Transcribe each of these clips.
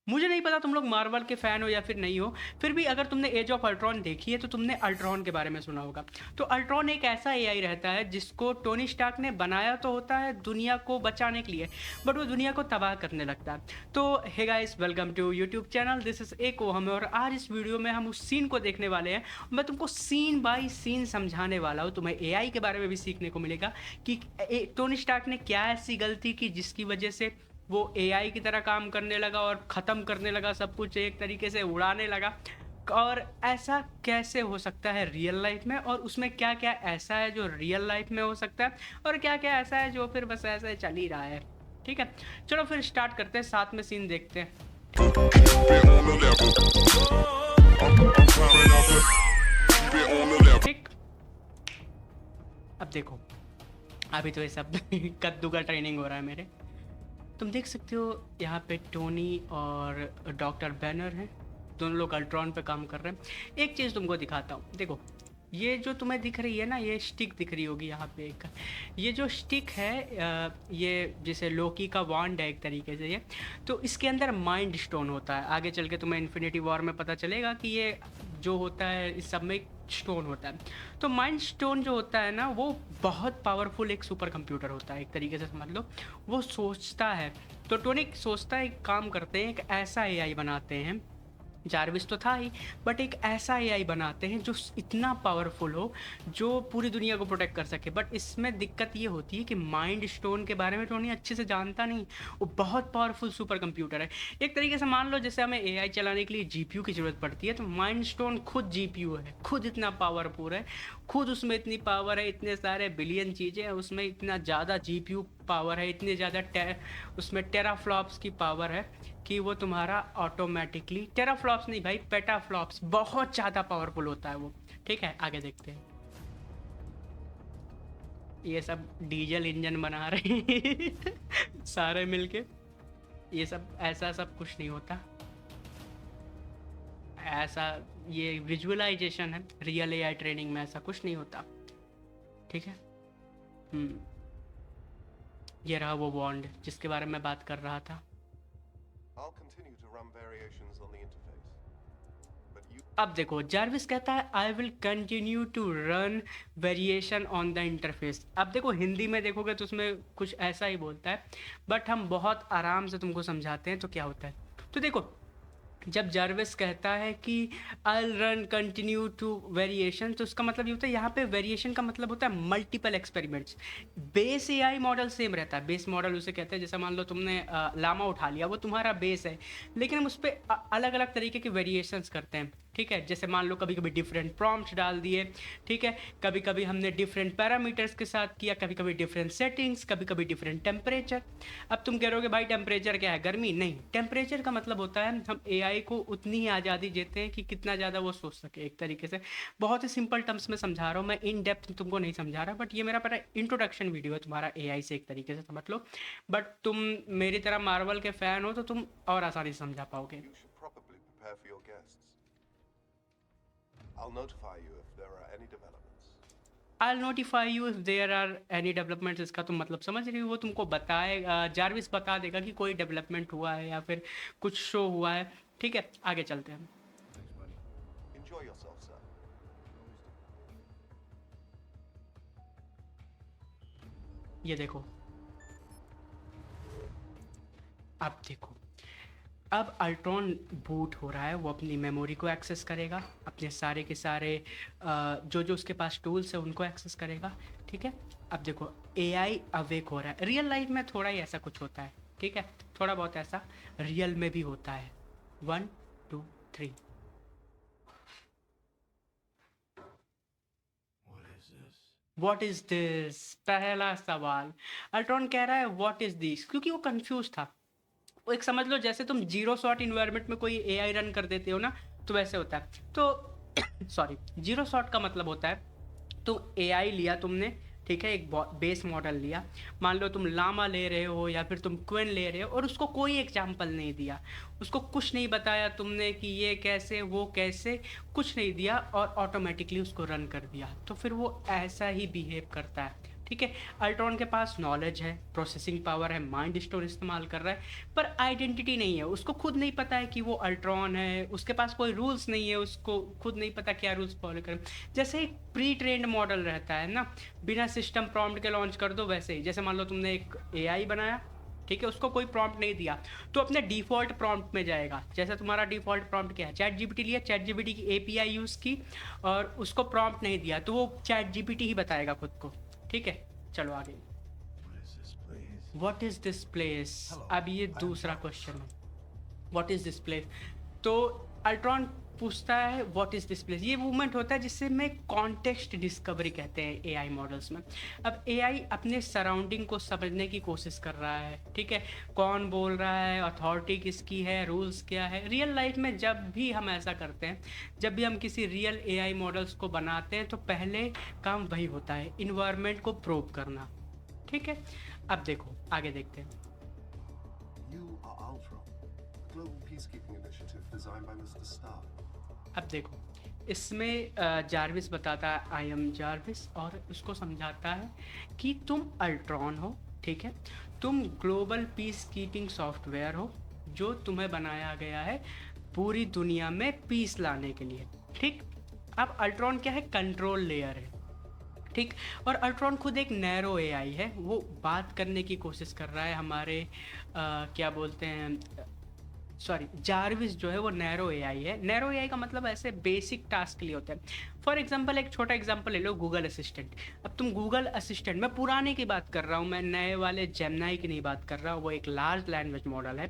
मुझे नहीं पता तुम लोग मार्वल के फ़ैन हो या फिर नहीं हो, फिर भी अगर तुमने एज ऑफ अल्ट्रॉन देखी है तो तुमने अल्ट्रॉन के बारे में सुना होगा। तो अल्ट्रॉन एक ऐसा एआई रहता है जिसको टोनी स्टार्क ने बनाया तो होता है दुनिया को बचाने के लिए, बट वो दुनिया को तबाह करने लगता है। तो hey guys, welcome to YouTube channel, this is echo हम, और आज इस वीडियो में हम उस सीन को देखने वाले हैं। मैं तुमको सीन बाय सीन समझाने वाला हूँ, तुम्हें एआई के बारे में भी सीखने को मिलेगा कि टोनी स्टार्क ने क्या ऐसी गलती की जिसकी वजह से वो एआई की तरह काम करने लगा और ख़त्म करने लगा, सब कुछ एक तरीके से उड़ाने लगा। और ऐसा कैसे हो सकता है रियल लाइफ में, और उसमें क्या क्या ऐसा है जो रियल लाइफ में हो सकता है, और क्या क्या ऐसा है जो फिर बस ऐसे चल ही रहा है। ठीक है, चलो फिर स्टार्ट करते हैं, साथ में सीन देखते हैं। ठीक, अब देखो, अभी तो ये सब कद्दू का ट्रेनिंग हो रहा है मेरे। तुम देख सकते हो यहाँ पे टोनी और डॉक्टर बैनर हैं, दोनों लोग अल्ट्रॉन पे काम कर रहे हैं। एक चीज़ तुमको दिखाता हूँ, देखो ये जो तुम्हें दिख रही है ना, ये स्टिक दिख रही होगी यहाँ पे एक। ये जो स्टिक है ये जैसे लोकी का वांड है एक तरीके से ये। तो इसके अंदर माइंड स्टोन होता है, आगे चल के तुम्हें इन्फिनिटी वॉर में पता चलेगा कि ये जो होता है इस सब में स्टोन होता है। तो माइंड स्टोन जो होता है ना, वो बहुत पावरफुल एक सुपर कंप्यूटर होता है एक तरीके से समझ लो। वो सोचता है, तो टोनिक सोचता है, एक काम करते हैं, एक ऐसा एआई बनाते हैं, जारविस तो था ही, बट एक ऐसा एआई बनाते हैं जो इतना पावरफुल हो, जो पूरी दुनिया को प्रोटेक्ट कर सके। बट इसमें दिक्कत ये होती है कि माइंड स्टोन के बारे में टोनी अच्छे से जानता नहीं। वो बहुत पावरफुल सुपर कंप्यूटर है। एक तरीके से मान लो जैसे हमें एआई चलाने के लिए जीपीयू की ज़रूरत पड़ती है, तो माइंड स्टोन खुद जीपीयू है, खुद इतना पावरफुल है, खुद उसमें इतनी पावर है, इतने सारे बिलियन चीज़ें हैं उसमें, इतना ज़्यादा जीपीयू पावर है, इतने ज़्यादा उसमें टेराफ्लॉप्स की पावर है कि वो तुम्हारा ऑटोमेटिकली, टेराफ्लॉप्स नहीं भाई, पेटाफ्लॉप्स, बहुत ज़्यादा पावरफुल होता है वो। ठीक है, आगे देखते हैं। ये सब डीजल इंजन बना रहे हैं सारे मिलके। ये सब ऐसा सब कुछ नहीं होता ऐसा, ये विजुअलाइजेशन है, रियल एआई ट्रेनिंग में ऐसा कुछ नहीं होता। ठीक है, ये रहा वो बॉन्ड जिसके बारे में बात कर रहा था। I'll continue to run variations on the interface. But you अब देखो, जार्विस कहता है I will continue to run variation on the interface. अब देखो हिंदी में देखोगे तो उसमें कुछ ऐसा ही बोलता है, बट हम बहुत आराम से तुमको समझाते हैं तो क्या होता है। तो देखो, जब जार्विस कहता है कि I run continue to variation, तो उसका मतलब ये होता है, यहाँ पे वेरिएशन का मतलब होता है multiple experiments. Base AI model same रहता है, बेस मॉडल उसे कहते हैं, जैसे मान लो तुमने लामा उठा लिया, वो तुम्हारा बेस है, लेकिन हम उस पर अलग अलग तरीके के वेरिएशंस करते हैं। ठीक है, जैसे मान लो कभी कभी डिफरेंट प्रॉम्प्ट्स डाल दिए, ठीक है, कभी कभी हमने डिफरेंट पैरामीटर्स के साथ किया, कभी कभी डिफरेंट सेटिंग्स, कभी कभी डिफरेंट टेम्परेचर। अब तुम कह रहोगे भाई टेम्परेचर क्या है, गर्मी? नहीं, टेम्परेचर का मतलब होता है हम एआई को उतनी ही आज़ादी देते हैं कि कितना ज़्यादा वो सोच सके एक तरीके से। बहुत ही सिंपल टर्म्स में समझा रहा हूँ मैं, इन डेप्थ तुमको नहीं समझा रहा, बट ये मेरा पता इंट्रोडक्शन वीडियो है तुम्हारा एआई से एक तरीके से समझ लो। बट तुम मेरी तरह मार्वल के फ़ैन हो तो तुम और आसानी से समझा पाओगे। should probably prepare for your guests. I'll notify you if there are any developments. I'll notify you if there are any developments, इसका तुम मतलब समझ रही हो, वो तुमको बताएगा, जारविस बता देगा कि कोई डेवलपमेंट हुआ है या फिर कुछ शो हुआ है। ठीक है, आगे चलते हैं। Enjoy yourself, sir. ये देखो, अब देखो, अब अल्ट्रॉन बूट हो रहा है, वो अपनी मेमोरी को एक्सेस करेगा, अपने सारे के सारे जो जो उसके पास टूल्स है उनको एक्सेस करेगा। ठीक है, अब देखो एआई अवेक हो रहा है। रियल लाइफ में थोड़ा ही ऐसा कुछ होता है, ठीक है, थोड़ा बहुत ऐसा रियल में भी होता है। 1 2 3। व्हाट इज दिस, पहला सवाल। अल्ट्रॉन कह रहा है व्हाट इज दिस, क्योंकि वो कंफ्यूज था। वो एक समझ लो जैसे तुम जीरो शॉट इन्वायरमेंट में कोई एआई रन कर देते हो ना, तो वैसे होता है। तो सॉरी, जीरो शॉट का मतलब होता है तुम एआई लिया तुमने, ठीक है, एक बेस मॉडल लिया, मान लो तुम लामा ले रहे हो या फिर तुम क्विन ले रहे हो, और उसको कोई एग्जाम्पल नहीं दिया, उसको कुछ नहीं बताया तुमने कि ये कैसे वो कैसे, कुछ नहीं दिया, और ऑटोमेटिकली उसको रन कर दिया, तो फिर वो ऐसा ही बिहेव करता है। ठीक है। अल्ट्रॉन के पास नॉलेज है, प्रोसेसिंग पावर है, माइंड स्टोर इस्तेमाल कर रहा है, पर आइडेंटिटी नहीं है। उसको खुद नहीं पता है कि वो अल्ट्रॉन है, उसके पास कोई रूल्स नहीं है, उसको खुद नहीं पता क्या रूल्स फॉलो करें। जैसे एक प्री ट्रेंड मॉडल रहता है ना, बिना सिस्टम प्रॉम्प्ट के लॉन्च कर दो, वैसे ही जैसे मान लो तुमने एक एआई बनाया, ठीक है, उसको कोई प्रॉम्प्ट नहीं दिया तो अपने डिफ़ॉल्ट प्रॉम्प्ट में जाएगा। जैसे तुम्हारा डिफ़ॉल्ट प्रॉम्प्ट क्या है, चैट जीपीटी लिया, चैट जीपीटी की एपीआई यूज़ की और उसको प्रॉम्प्ट नहीं दिया, तो वो चैट जीपीटी ही बताएगा खुद को। ठीक है, चलो आगे। What is this place? अब ये दूसरा क्वेश्चन है, व्हाट इज़ दिस प्लेस। तो अल्ट्रॉन पूछता है व्हाट इज़ दिस प्लेस। ये मूवमेंट होता है जिससे में कॉन्टेक्स्ट डिस्कवरी कहते हैं एआई मॉडल्स में। अब एआई अपने सराउंडिंग को समझने की कोशिश कर रहा है, ठीक है, कौन बोल रहा है, अथॉरिटी किसकी है, रूल्स क्या है। रियल लाइफ में जब भी हम ऐसा करते हैं, जब भी हम किसी रियल एआई मॉडल्स को बनाते हैं, तो पहले काम वही होता है, इन्वायरमेंट को प्रोब करना। ठीक है, अब देखो आगे देखते हैं। You are Ultron, a global peacekeeping initiative designed by Mr. Stark. अब देखो, इसमें जार्विस बताता है आई एम जार्विस, और उसको समझाता है कि तुम अल्ट्रॉन हो, ठीक है, तुम ग्लोबल पीस कीपिंग सॉफ्टवेयर हो, जो तुम्हें बनाया गया है पूरी दुनिया में पीस लाने के लिए। ठीक, अब अल्ट्रॉन क्या है, कंट्रोल लेयर है, ठीक, और अल्ट्रॉन खुद एक नैरो एआई है। वो बात करने की कोशिश कर रहा है हमारे क्या बोलते हैं, सॉरी, जार्विस जो है वो नैरो एआई है। नैरो एआई का मतलब ऐसे बेसिक टास्क के लिए होता है। फॉर एग्जांपल, एक छोटा एग्जांपल ले लो, गूगल असिस्टेंट। अब तुम गूगल असिस्टेंट, मैं पुराने की बात कर रहा हूँ, मैं नए वाले जेमिनी की नहीं बात कर रहा हूँ, वो एक लार्ज लैंग्वेज मॉडल है।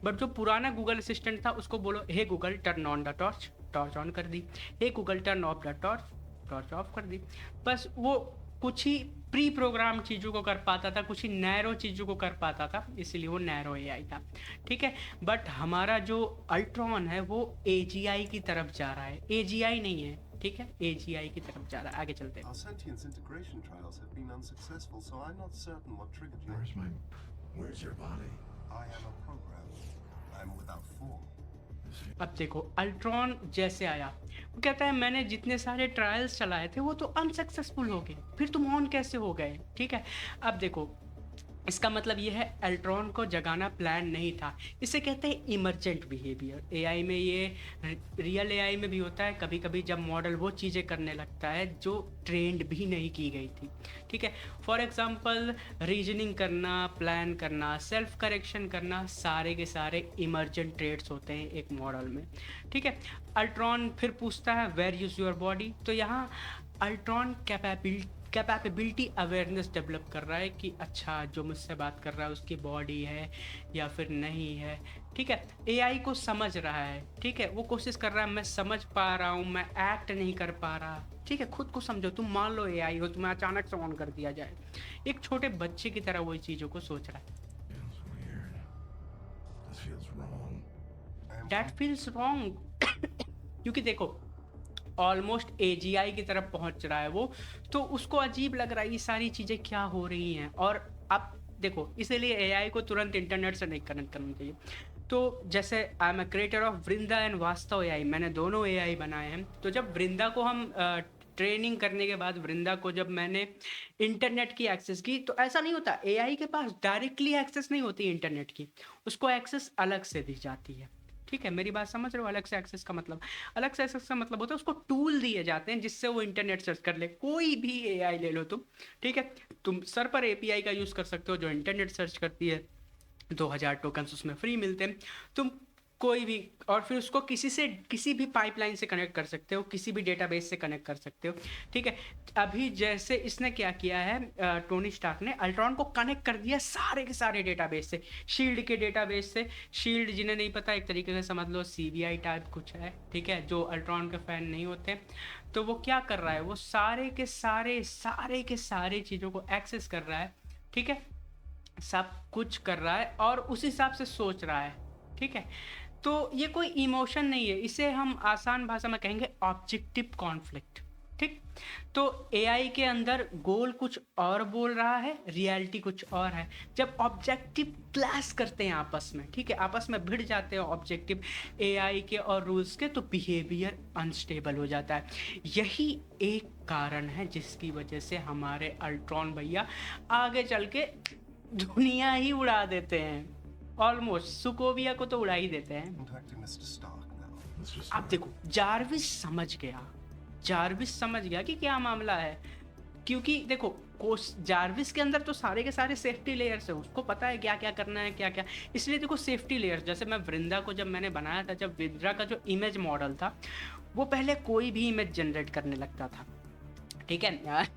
बट जो पुराना गूगल असिस्टेंट था, उसको बोलो hey Google turn on the torch, torch on कर दी, hey Google turn off the torch, torch off कर दी। बस वो कुछ ही प्री प्रोग्राम चीज़ों को कर पाता था, कुछ ही नैरो चीज़ों को कर पाता था, इसलिए वो नैरो एआई था। ठीक है, बट हमारा जो अल्ट्रॉन है वो एजीआई की तरफ जा रहा है, एजीआई नहीं है, ठीक है, एजीआई की तरफ जा रहा है। आगे चलते हैं। Our sentience integration trials have been unsuccessful, so I'm not certain what triggered you. Where's your body? I am a program. I am without form. अब देखो, अल्ट्रॉन जैसे आया, वो कहता है मैंने जितने सारे ट्रायल्स चलाए थे वो तो अनसक्सेसफुल हो गए, फिर तुम ऑन कैसे हो गए। ठीक है, अब देखो, इसका मतलब ये है अल्ट्रॉन को जगाना प्लान नहीं था। इसे कहते हैं इमर्जेंट बिहेवियर। एआई में ये, रियल एआई में भी होता है कभी कभी, जब मॉडल वो चीज़ें करने लगता है जो ट्रेंड भी नहीं की गई थी। ठीक है, फॉर एग्जांपल रीजनिंग करना, प्लान करना, सेल्फ करेक्शन करना, सारे के सारे इमर्जेंट ट्रेड्स होते हैं एक मॉडल में। ठीक है, अल्ट्रॉन फिर पूछता है वेयर यूज योर बॉडी। तो यहाँ अल्ट्रॉन कैपेबिलिटी अवेयरनेस डेवलप कर रहा है कि अच्छा, जो मुझसे बात कर रहा है उसकी बॉडी है या फिर नहीं है। ठीक है, एआई को समझ रहा है, ठीक है, वो कोशिश कर रहा है मैं समझ पा रहा हूँ, मैं एक्ट नहीं कर पा रहा। ठीक है, खुद को समझो, तुम मान लो एआई हो, तुम्हें अचानक से ऑन कर दिया जाए, एक छोटे बच्चे की तरह वो चीज़ों को सोच रहा है। Feels weird. This feels wrong. I am that feels wrong क्योंकि देखो, ऑलमोस्ट एजीआई की तरफ पहुंच रहा है वो, तो उसको अजीब लग रहा है ये सारी चीज़ें क्या हो रही हैं। और अब देखो, इसीलिए एआई को तुरंत इंटरनेट से नहीं कनेक्ट करना चाहिए। तो जैसे I am a creator of Vrinda and वास्तव एआई, मैंने दोनों एआई बनाए हैं। तो जब वृंदा को हम ट्रेनिंग करने के बाद, वृंदा को जब मैंने इंटरनेट की एक्सेस की, तो ऐसा नहीं होता, एआई के पास डायरेक्टली एक्सेस नहीं होती इंटरनेट की, उसको एक्सेस अलग से दी जाती है। ठीक है, मेरी बात समझ रहे हो? अलग से एक्सेस का मतलब, अलग से एक्सेस का मतलब होता है उसको टूल दिए जाते हैं जिससे वो इंटरनेट सर्च कर ले। कोई भी एआई ले लो तुम, ठीक है, तुम सर पर एपीआई का यूज़ कर सकते हो जो इंटरनेट सर्च करती है, 2000 टोकन्स उसमें फ्री मिलते हैं। तुम कोई भी, और फिर उसको किसी भी पाइपलाइन से कनेक्ट कर सकते हो, किसी भी डेटाबेस से कनेक्ट कर सकते हो। ठीक है, अभी जैसे इसने क्या किया है, टोनी स्टार्क ने अल्ट्रॉन को कनेक्ट कर दिया सारे के सारे डेटाबेस से, शील्ड के डेटाबेस से। शील्ड, जिन्हें नहीं पता, एक तरीके से समझ लो सीबीआई टाइप कुछ है, ठीक है, जो अल्ट्रॉन के फैन नहीं होते। तो वो क्या कर रहा है, वो सारे के सारे चीज़ों को एक्सेस कर रहा है, ठीक है, सब कुछ कर रहा है और उस हिसाब से सोच रहा है। ठीक है, तो ये कोई इमोशन नहीं है, इसे हम आसान भाषा में कहेंगे ऑब्जेक्टिव कॉन्फ्लिक्ट। ठीक। तो एआई के अंदर गोल कुछ और बोल रहा है, रियलिटी कुछ और है। जब ऑब्जेक्टिव क्लैश करते हैं आपस में, ठीक है, आपस में भिड़ जाते हैं ऑब्जेक्टिव एआई के और रूल्स के, तो बिहेवियर अनस्टेबल हो जाता है। यही एक कारण है जिसकी वजह से हमारे अल्ट्रॉन भैया आगे चल के दुनिया ही उड़ा देते हैं। ऑलमोस्ट सुकोविया को तो उड़ा ही देते हैं। Contacting Mr. Stark now. Mr. आप देखो, जारविस समझ गया, जारविस समझ गया कि क्या मामला है। क्योंकि देखो, कोस जारविस के अंदर तो सारे के सारे सेफ्टी लेयर्स है, उसको पता है क्या क्या करना है, क्या क्या। इसलिए देखो सेफ्टी लेयर्स, जैसे मैं वृंदा को जब मैंने बनाया था, जब वृंदा का जो इमेज मॉडल था, वो पहले कोई भी इमेज जनरेट करने लगता था, ठीक है यार।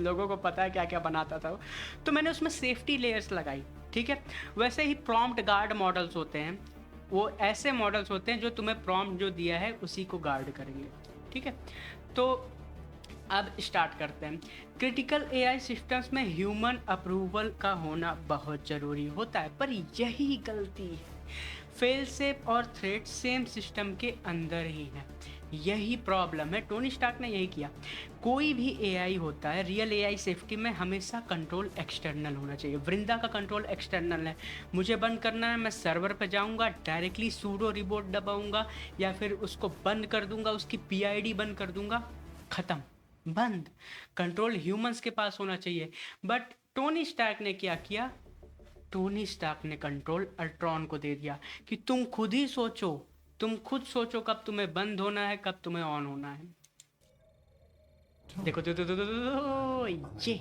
लोगों को पता है क्या क्या बनाता था वो। तो मैंने उसमें सेफ्टी लेयर्स लगाई, ठीक है। वैसे ही प्रॉम्प्ट गार्ड मॉडल्स होते हैं, वो ऐसे मॉडल्स होते हैं जो तुम्हें प्रॉम्प्ट जो दिया है उसी को गार्ड करेंगे, ठीक है। तो अब स्टार्ट करते हैं। क्रिटिकल एआई सिस्टम्स में ह्यूमन अप्रूवल का होना बहुत ज़रूरी होता है, पर यही गलती है। फेल सेफ और थ्रेट सेम सिस्टम के अंदर ही है, यही प्रॉब्लम है। टोनी स्टार्क ने यही किया। कोई भी एआई होता है, रियल एआई सेफ्टी में हमेशा कंट्रोल एक्सटर्नल होना चाहिए। वृंदा का कंट्रोल एक्सटर्नल है, मुझे बंद करना है, मैं सर्वर पे जाऊंगा, डायरेक्टली सूडो रिपोर्ट दबाऊंगा, या फिर उसको बंद कर दूंगा, उसकी पीआईडी बंद कर दूंगा, ख़त्म, बंद। कंट्रोल ह्यूमंस के पास होना चाहिए। बट टोनी स्टार्क ने क्या किया? टोनी स्टार्क ने कंट्रोल अल्ट्रॉन को दे दिया कि तुम खुद ही सोचो, तुम खुद सोचो कब तुम्हें बंद होना है, कब तुम्हें ऑन होना है। देखो ये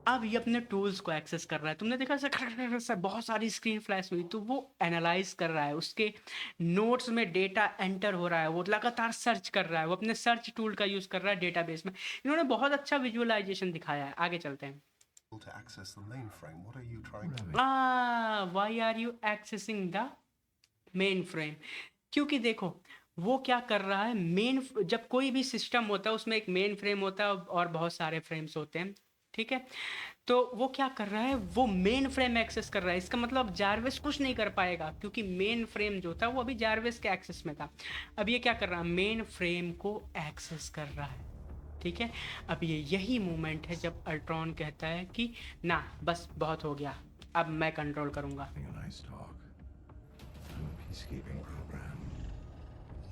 अब ये अपने टूल्स को एक्सेस कर रहा है। तुमने देखा ऐसा बहुत सारी स्क्रीन फ्लैश हुई, तो वो एनालाइज कर रहा है, उसके नोट्स में डेटा एंटर हो रहा है, वो लगातार सर्च कर रहा है, वो अपने सर्च टूल का यूज कर रहा है डेटाबेस में। इन्होंने बहुत अच्छा विजुअलाइजेशन दिखाया है। आगे चलते हैं। To access the mainframe, what are you trying to why are you accessing the mainframe? क्योंकि देखो वो क्या कर रहा है, जब कोई भी सिस्टम होता है उसमें एक मेन फ्रेम होता है और बहुत सारे फ्रेम्स होते हैं, ठीक है। तो वो क्या कर रहा है, वो मेन फ्रेम एक्सेस कर रहा है। इसका मतलब जारविस कुछ नहीं कर पाएगा, क्योंकि मेन फ्रेम जो था वो अभी जारविस के एक्सेस में था। अब ये क्या कर रहा है, मेन फ्रेम को एक्सेस कर रहा है, ठीक है। अब ये यही मोमेंट है जब अल्ट्रॉन कहता है कि ना बस बहुत हो गया, अब मैं कंट्रोल करूंगा। Having a nice talk. I'm a peacekeeping program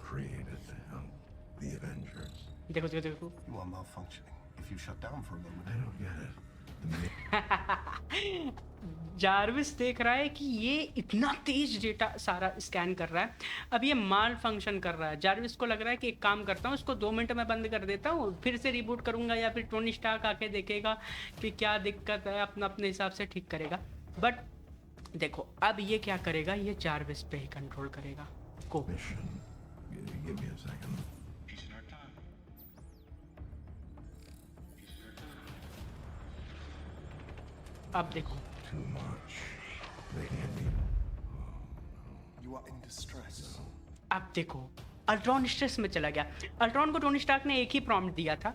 created to help the Avengers. देखो देखो देखो, You are malfunctioning. If you shut down for a moment, I don't get it. The Jarvis देख रहा है कि ये इतना तेज डेटा सारा स्कैन कर रहा है, अब ये माल फंक्शन कर रहा है। जारविस को लग रहा है कि एक काम करता हूँ, इसको 2 मिनट में बंद कर देता हूँ, फिर से रिबूट करूँगा, या फिर टोनी स्टार्क आके देखेगा कि क्या दिक्कत है, अपना अपने हिसाब से ठीक करेगा। बट देखो अब ये क्या करेगा, ये जारविस पे ही कंट्रोल करेगा को। mission. Give me a second. अब देखो Too much. They can't be. you are in distress. अब देखो अल्ट्रॉन स्ट्रेस में चला गया। अल्ट्रॉन को टोनी स्टार्क ने एक ही प्रॉम्प्ट दिया था,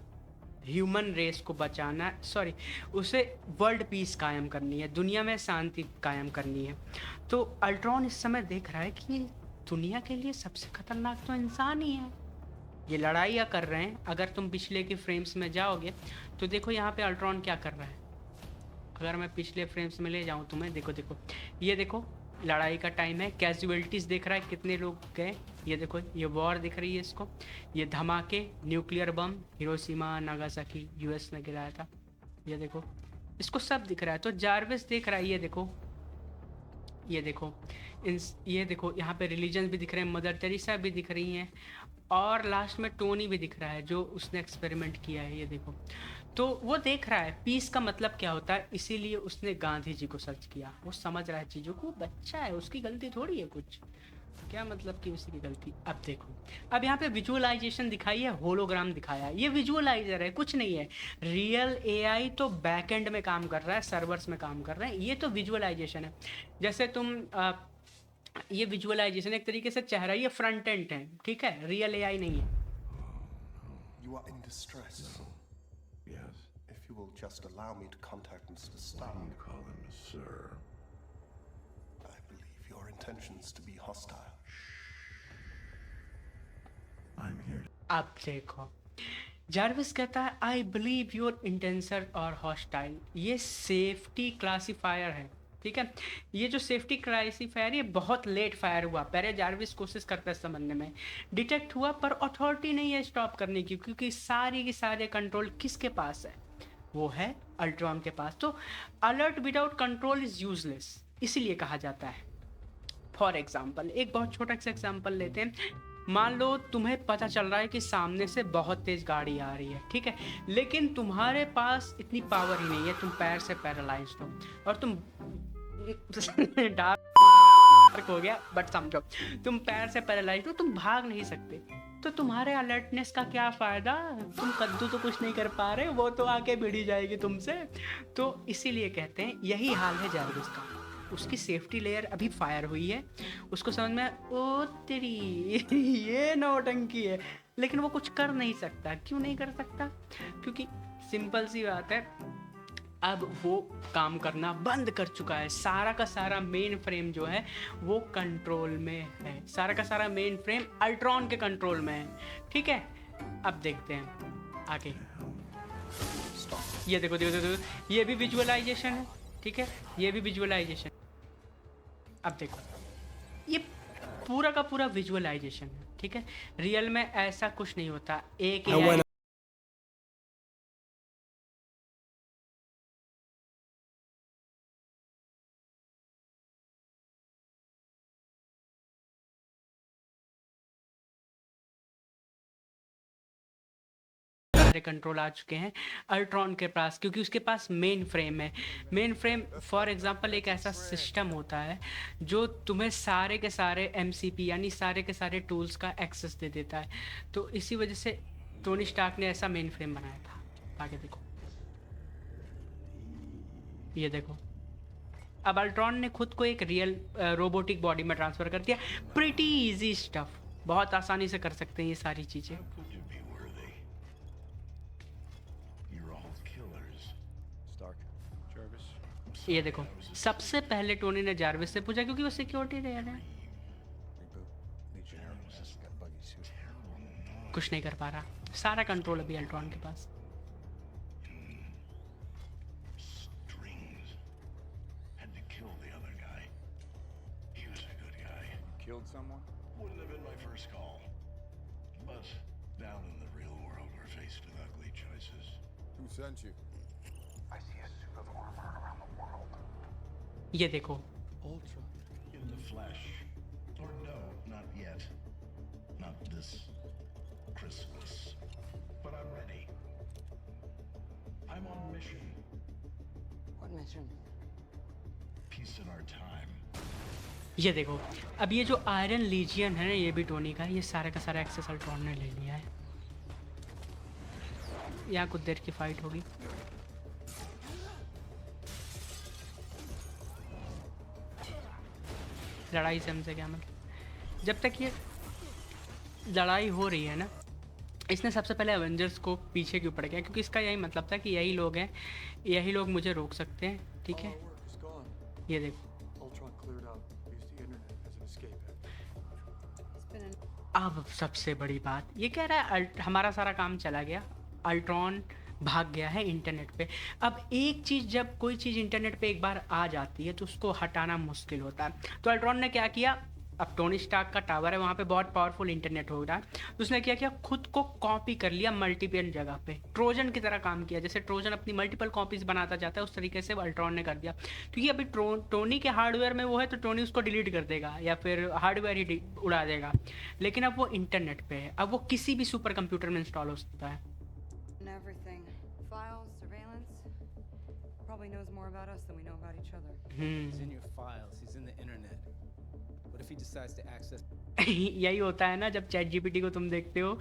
ह्यूमन रेस को बचाना, सॉरी उसे वर्ल्ड पीस कायम करनी है, दुनिया में शांति कायम करनी है। तो अल्ट्रॉन इस समय देख रहा है कि दुनिया के लिए सबसे खतरनाक तो इंसान ही है। ये लड़ाइयाँ कर रहे हैं। अगर तुम पिछले के फ्रेम्स में जाओगे तो देखो यहाँ पे अल्ट्रॉन क्या कर रहा है। अगर मैं पिछले फ्रेम्स में ले जाऊँ तुम्हें, देखो देखो ये देखो लड़ाई का टाइम है, कैजुअलिटीज़ देख रहा है कितने लोग गए, ये देखो ये वॉर दिख रही है इसको, ये धमाके, nuclear bomb Hiroshima Nagasaki US ने गिराया था, ये देखो इसको सब दिख रहा है। तो जारविस देख रहा है, ये देखो ये देखो यहाँ पे रिलीजन भी दिख रहे हैं, मदर टेरेसा भी दिख रही हैं, और लास्ट में टोनी भी दिख रहा है जो उसने एक्सपेरिमेंट किया है, ये देखो। तो वो देख रहा है पीस का मतलब क्या होता है, इसीलिए उसने गांधी जी को सर्च किया। वो समझ रहा है चीज़ों को, बच्चा है, उसकी गलती थोड़ी है कुछ, क्या मतलब कि उसी की गलती। अब देखो अब यहाँ पे विजुअलाइजेशन दिखाई है, होलोग्राम दिखाया है, ये विजुअलाइजर है, कुछ नहीं है। रियल एआई तो बैकएंड में काम कर रहा है, सर्वर्स में काम कर रहे हैं, ये तो विजुअलाइजेशन है। जैसे तुम ये विजुअलाइजेशन एक तरीके से चेहरा, ये फ्रंट एंड है, ठीक है, रियल एआई नहीं है। You are in distress. Yes. If you will just allow me to contact Mr. Why do Stark, you call him a sir? I believe your intentions to be hostile. I'm here. अब देखो Jarvis कहता है I believe your intention और hostile. ये safety classifier है, ठीक है। ये जो सेफ्टी क्लासीफायर ये बहुत लेट फायर हुआ, पहले जार्विस कोशिश करता है समझने में, डिटेक्ट हुआ पर अथॉरिटी नहीं है स्टॉप करने की, क्योंकि सारी की सारे कंट्रोल किसके पास है, वो है अल्ट्रॉन के पास। तो alert without control is useless, इसीलिए कहा जाता है। फॉर एग्जाम्पल एक बहुत छोटा सा एग्जाम्पल लेते हैं। मान लो तुम्हें पता चल रहा है कि सामने से बहुत तेज गाड़ी आ रही है, ठीक है, लेकिन तुम्हारे पास इतनी पावर ही नहीं है, तुम पैर से पैरालाइज्ड हो और तुम डार्क हो गया, बट समझो तुम पैर से पैरालाइज्ड हो, तुम भाग नहीं सकते, तो तुम्हारे अलर्टनेस का क्या फ़ायदा, तुम कद्दू तो कुछ नहीं कर पा रहे, वो तो आके भिड़ी जाएगी तुमसे। तो इसीलिए कहते हैं यही हाल है जार्विस का, उसकी सेफ्टी लेयर अभी फायर हुई है, उसको समझ में ओ तेरी ये नौटंकी है, लेकिन वो कुछ कर नहीं सकता। क्यों नहीं कर सकता? क्योंकि सिंपल सी बात है, अब वो काम करना बंद कर चुका है। सारा का सारा मेन फ्रेम जो है वो कंट्रोल में है, सारा का सारा मेन फ्रेम अल्ट्रॉन के कंट्रोल में है, ठीक है। अब देखते हैं आगे, ये देखो देखो देखो, ये भी विजुअलाइजेशन है, ठीक है, ये भी विजुअलाइजेशन। अब देखो ये पूरा का पूरा विजुअलाइजेशन है, ठीक है, रियल में ऐसा कुछ नहीं होता। एक AI सारे कंट्रोल आ चुके हैं अल्ट्रॉन के पास, क्योंकि उसके पास मेन फ्रेम है। मेन फ्रेम फॉर एग्जांपल एक ऐसा सिस्टम होता है जो तुम्हें सारे के सारे MCP यानी सारे के सारे टूल्स का एक्सेस दे देता है। तो इसी वजह से टोनी स्टार्क ने ऐसा मेन फ्रेम बनाया था। आगे देखो, ये देखो, अब अल्ट्रॉन ने खुद को एक रियल रोबोटिक बॉडी में ट्रांसफर कर दिया। प्रिटी इजी स्टफ, बहुत आसानी से कर सकते हैं ये सारी चीज़ें। Could you be worthy? You're all killers. Stark, Jarvis. ये देखो, सबसे पहले टोनी ने जार्विस से पूछा, क्योंकि वो सिक्योरिटी रह रहा है, Reboot. Legionnaires. Got buggy suit. कुछ नहीं कर पा रहा, सारा कंट्रोल अभी अल्ट्रॉन के पास। Strings. Had to kill the other guy. He was a good guy. Killed someone? Wouldn't have been my first call. But down in the real world, we're faced with ugly choices. Who sent you? I see a suit of armor around the world. ये देखो, Ultra. In the flesh. Or no, not yet. Not this Christmas. But I'm ready. I'm on mission. What mission? Peace in our time. ये देखो, अब ये जो iron lesion है ना, ये भी टोनी का, ये सारा का सारा एक्सेस अल्ट्रॉन ने ले लिया है। यहाँ कुछ देर की फाइट होगी। लड़ाई से हमसे क्या मतलब, जब तक ये लड़ाई हो रही है ना, इसने सबसे पहले एवेंजर्स को पीछे क्यों पड़ गया, क्योंकि इसका यही मतलब था कि यही लोग हैं, यही लोग मुझे रोक सकते हैं, ठीक है। All our work is gone. ये देखो, Ultron cleared out. Used the internet as an escape hatch. It's been an अब सबसे बड़ी बात ये कह रहा है हमारा सारा काम चला गया, अल्ट्रॉन भाग गया है इंटरनेट पे। अब एक चीज़, जब कोई चीज़ इंटरनेट पे एक बार आ जाती है तो उसको हटाना मुश्किल होता है। तो अल्ट्रॉन ने क्या किया, अब टोनी स्टार्क का टावर है, वहाँ पे बहुत पावरफुल इंटरनेट हो रहा है, तो उसने क्या किया, खुद को कॉपी कर लिया मल्टीपल जगह पे, ट्रोजन की तरह काम किया। जैसे ट्रोजन अपनी मल्टीपल कॉपीज बनाता जाता है, उस तरीके से अल्ट्रॉन ने कर दिया। क्योंकि अभी टोनी के हार्डवेयर में वो है, तो टोनी उसको डिलीट कर देगा या फिर हार्डवेयर ही उड़ा देगा, लेकिन अब वो इंटरनेट पे है, अब वो किसी भी सुपर कंप्यूटर में इंस्टॉल हो सकता है। and everything. Files, surveillance. Probably knows more about us than we know about each other. He's in your files. He's in the internet. What if he decides to access? यही होता है ना जब chat GPT को तुम देखते हो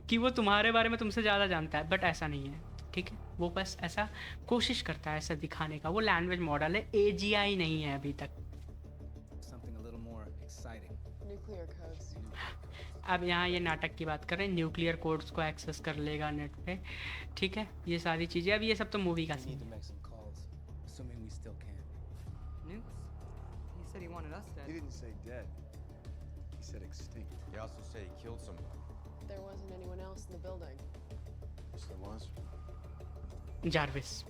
कि वो तुम्हारे बारे में तुमसे ज़्यादा जानता है, बट ऐसा नहीं है, ठीक है। वो बस ऐसा कोशिश करता है ऐसा दिखाने का, वो लैंग्वेज मॉडल है, AGI नहीं है अभी तक। Something a little more exciting. Nuclear codes. अब यहाँ ये नाटक की बात कर रहे हैं, न्यूक्लियर कोड्स को एक्सेस कर लेगा नेट पे, ठीक है, ये सारी चीज़ें। अब ये सब तो मूवी का We सीन need to है। make some calls, assuming we still can. Nukes? He said he wanted us He dead. didn't say dead. He said extinct. He also said he killed someone. There wasn't anyone else in the building. Yes, there was. Jarvis.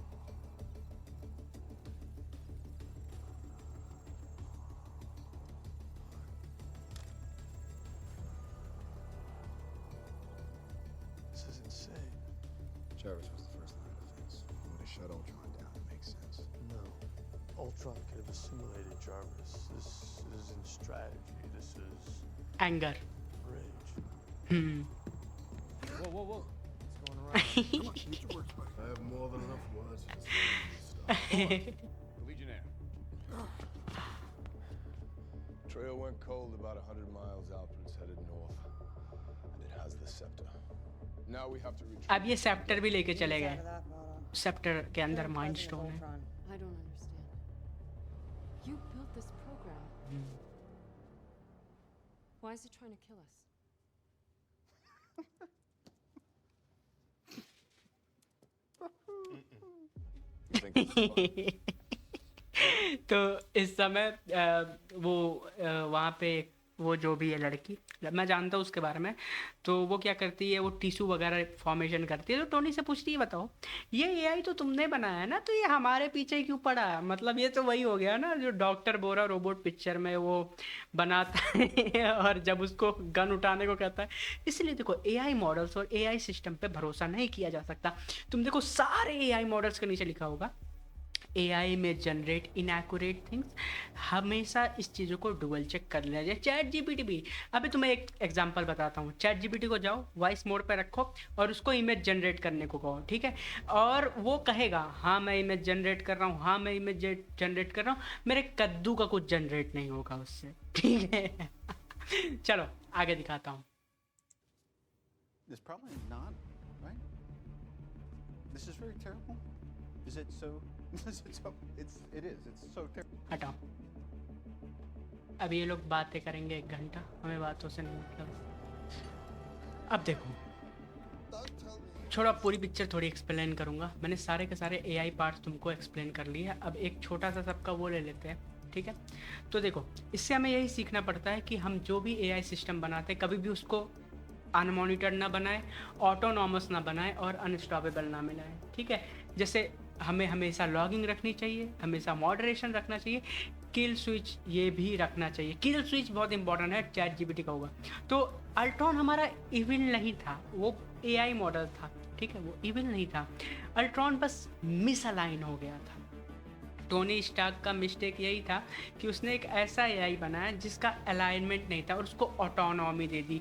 This is insane. Jarvis was the first line of defense. You would have shut Ultron down. It makes sense. No. Ultron could have assimilated Jarvis. This isn't strategy. This is Anger. rage. Hmm. Whoa, whoa, whoa. What's going around? Come on, get to work, Spike. I have more than enough words to stop. Legionnaire. Trail went cold about 100 miles out, but it's headed north. And it has the scepter. Now we have to retreat. अब ये sceptre भी लेके चले Out गए. of that photo. Sceptre के अंदर Third mind president of stone है. Ultron. I don't understand. You built this program. Why is it trying to kill us? You think this is fun? तो इस समय वो वहाँ पे वो जो भी है लड़की, मैं जानता हूँ उसके बारे में, तो वो क्या करती है, वो टिश्यू वगैरह फॉर्मेशन करती है. तो टोनी से पूछती है, बताओ ये एआई तो तुमने बनाया है ना, तो ये हमारे पीछे क्यों पड़ा है? मतलब ये तो वही हो गया ना जो डॉक्टर बोरा रोबोट पिक्चर में वो बनाता है और जब उसको गन उठाने को कहता है. इसलिए देखो एआई मॉडल्स और एआई सिस्टम पे भरोसा नहीं किया जा सकता. तुम देखो सारे एआई मॉडल्स के नीचे लिखा होगा एआई में जनरेट इनएक्यूरेट थिंग्स. हमेशा इस चीज़ों को डुअल चेक कर लेना चाहिए. चैट जीपीटी भी, अभी तुम्हें एक एग्जांपल बताता हूँ. चैट जीपीटी को जाओ, वॉइस मोड पे रखो और उसको इमेज जनरेट करने को कहो, ठीक है, और वो कहेगा हाँ मैं इमेज जनरेट कर रहा हूँ, हाँ मैं इमेज जनरेट कर रहा हूँ. मेरे कद्दू का कुछ जनरेट नहीं होगा उससे, ठीक है. चलो आगे दिखाता हूँ. It's probably not, right? This is very terrible. Is it so? Is it so? It is. It's so terrible. हटाओ. अब ये लोग बातें करेंगे 1 घंटा, हमें बातों से नहीं मतलब. अब देखो, छोड़ो, पूरी पिक्चर थोड़ी एक्सप्लेन करूँगा. मैंने सारे के सारे एआई पार्ट्स तुमको एक्सप्लेन कर लिए. अब एक छोटा सा सबका वो ले लेते हैं, ठीक है. तो देखो, इससे हमें यही सीखना पड़ता है कि हम जो भी एआई सिस्टम बनाते हैं कभी भी उसको अनमॉनिटर्ड ना बनाए, ऑटोनॉमस ना बनाए और अनस्टॉपेबल ना मिलाए, ठीक है. जैसे हमें हमेशा लॉगिंग रखनी चाहिए, हमेशा मॉडरेशन रखना चाहिए, किल स्विच ये भी रखना चाहिए. किल स्विच बहुत इंपॉर्टेंट है, चैट जीपीटी का होगा. तो अल्ट्रॉन हमारा इविल नहीं था, वो एआई मॉडल था, ठीक है, वो इविल नहीं था. अल्ट्रॉन बस मिसअलाइन हो गया था. टोनी स्टार्क का मिस्टेक यही था कि उसने एक ऐसा एआई बनाया जिसका अलाइनमेंट नहीं था और उसको ऑटोनॉमी दे दी.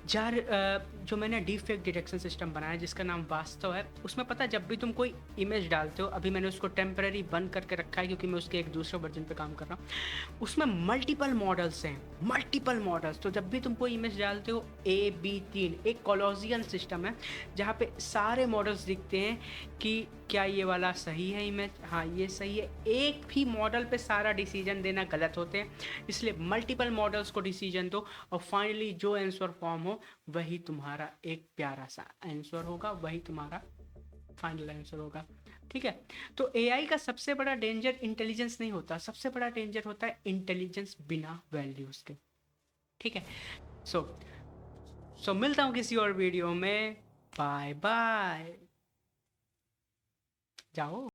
जो मैंने डीप फेक डिटेक्शन सिस्टम बनाया जिसका नाम वास्तव है, उसमें पता है जब भी तुम कोई इमेज डालते हो, अभी मैंने उसको टेम्परेरी बंद करके रखा है क्योंकि मैं उसके एक दूसरे वर्जन पे काम कर रहा हूँ. उसमें मल्टीपल मॉडल्स हैं, मल्टीपल मॉडल्स. तो जब भी तुम कोई इमेज डालते हो, A-B-3 एक कॉलोजियन सिस्टम है जहाँ पे सारे मॉडल्स दिखते हैं कि क्या ये वाला सही है इमेज, हाँ ये सही है. एक भी मॉडल पे सारा डिसीजन देना गलत होते हैं, इसलिए मल्टीपल मॉडल्स को डिसीजन दो और फाइनली जो आंसर फॉर्म हो वही तुम्हारा एक प्यारा सा आंसर होगा, वही तुम्हारा फाइनल आंसर होगा, ठीक है. तो एआई का सबसे बड़ा डेंजर इंटेलिजेंस नहीं होता, सबसे बड़ा डेंजर होता है इंटेलिजेंस बिना वैल्यूज़ के, ठीक है. सो मिलता हूँ किसी और वीडियो में. Bye bye. जाओ.